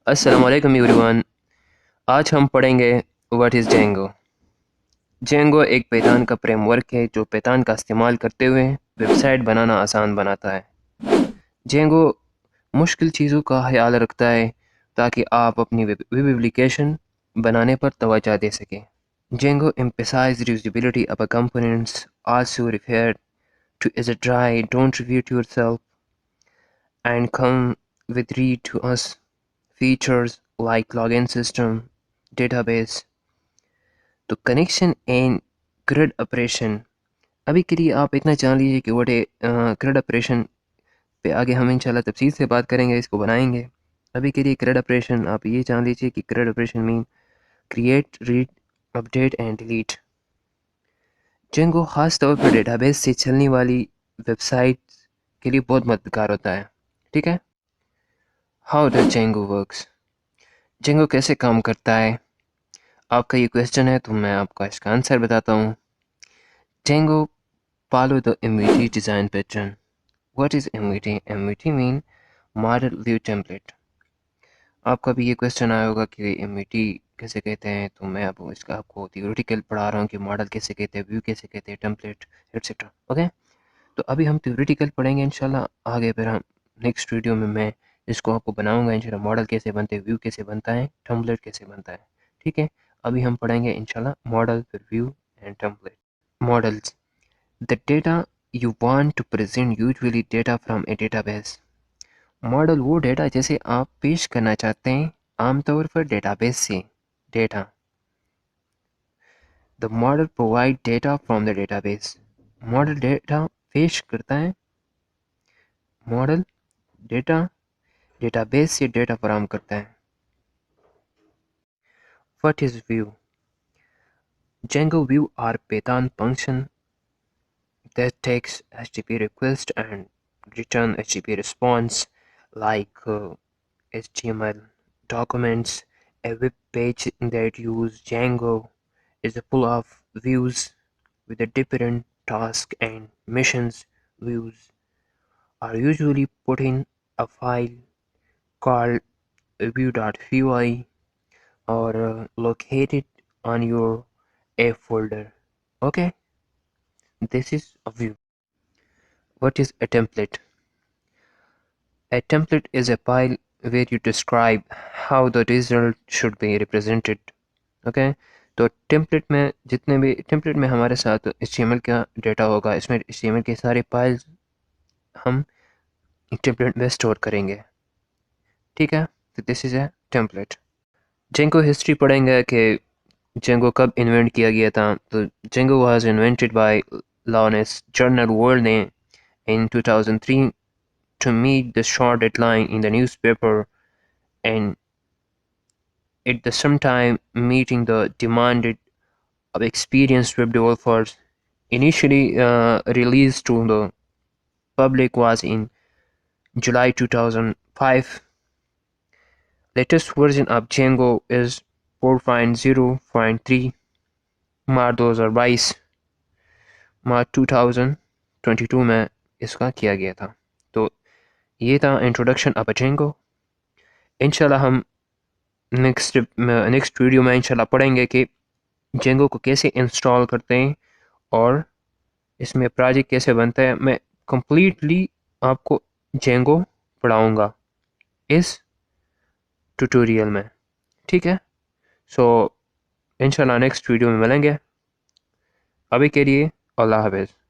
अस्सलाम वालेकुम एवरीवन। आज हम पढ़ेंगे व्हाट इज़ जेंगो। जेंगो एक पाइथन का फ्रेमवर्क है जो पाइथन का इस्तेमाल करते हुए वेबसाइट बनाना आसान बनाता है। जेंगो मुश्किल चीज़ों का ख्याल रखता है ताकि आप अपनी वेब एप्लीकेशन बनाने पर तवज्जो दे सकें। Django emphasizes reusability of components, also referred to as a dry, don't repeat yourself, and come with read to us features like login system, database, तो कनेक्शन एंड क्रिड ऑपरेशन। अभी के लिए आप इतना जान लीजिए कि व्हाट ए क्रिड ऑपरेशन पे आगे हम इंशाल्लाह तफसील से बात करेंगे, इसको बनाएंगे। अभी के लिए क्रिड ऑपरेशन आप ये जान लीजिए कि creed operation mean create, read, update and delete. Django ख़ास तौर पर डेटाबेस से चलने वाली वेबसाइट के लिए बहुत मददगार होता है। ठीक है। How does Django works. Django कैसे काम करता है, आपका ये क्वेश्चन है तो मैं आपका इसका आंसर बताता हूँ। Django follow the MVT design pattern. What is MVT? MVT mean Model View Template. आपका भी ये क्वेश्चन आया होगा कि MVT कैसे कहते हैं, तो मैं अब इसका आपको थियोरेटिकल पढ़ा रहा हूँ कि मॉडल कैसे कहते हैं, व्यू कैसे कहते हैं, टेम्पलेट एटसेट्रा। ओके, तो अभी हम थियोरेटिकल पढ़ेंगे इंशाल्लाह। आगे फिर हम नेक्स्ट वीडियो में मैं इसको आपको बनाऊंगा इंशाल्लाह, मॉडल कैसे बनते हैं, व्यू कैसे बनता है, टेम्पलेट कैसे बनता है। ठीक है, अभी हम पढ़ेंगे इंशाल्लाह मॉडल, फिर view and template. Models, the data you want to present usually data from a database. Model वो डेटा जैसे आप पेश करना चाहते हैं, आमतौर पर डेटाबेस से data. The model provide data from the database. Model data पेश करता है, मॉडल डेटा डेटाबेस से डेटा फराहम करता है। What is view. Django view are Python function that takes HTTP request and return HTTP response like HTML documents. A web page that use Django is full of views with a different task and missions. Views are usually put in a file called view.py or located on your A folder. Okay, this is a view. What is a template? A template is a file where you describe how the result should be represented. Okay, तो template में जितने भी template में हमारे साथ HTML का data होगा, इसमें HTML के सारे फाइल्स हम टेम्पलेट में स्टोर करेंगे। ठीक है, तो this is a template. Django history पढ़ेंगे कि जेंगो कब इन्वेंट किया गया था। तो Django was invented by Lawrence journal world ने in 2003 to meet the short deadline in the newspaper, and at the same time meeting the demand of experienced web developers. Initially released to the public was in July 2005. Latest version of Django is 4.0.3 मार्च 2022 मार्च 2022 में इसका किया गया था। तो ये था introduction of Django। इंशाल्लाह हम नेक्स्ट वीडियो में इंशाल्लाह पढ़ेंगे कि Django को कैसे इंस्टॉल करते हैं और इसमें प्रोजेक्ट कैसे बनता है। मैं कंप्लीटली आपको Django पढ़ाऊँगा इस ट्यूटोरियल में। ठीक है, सो इंशाल्लाह नेक्स्ट वीडियो में मिलेंगे। अभी के लिए अल्लाह हाफ़िज़।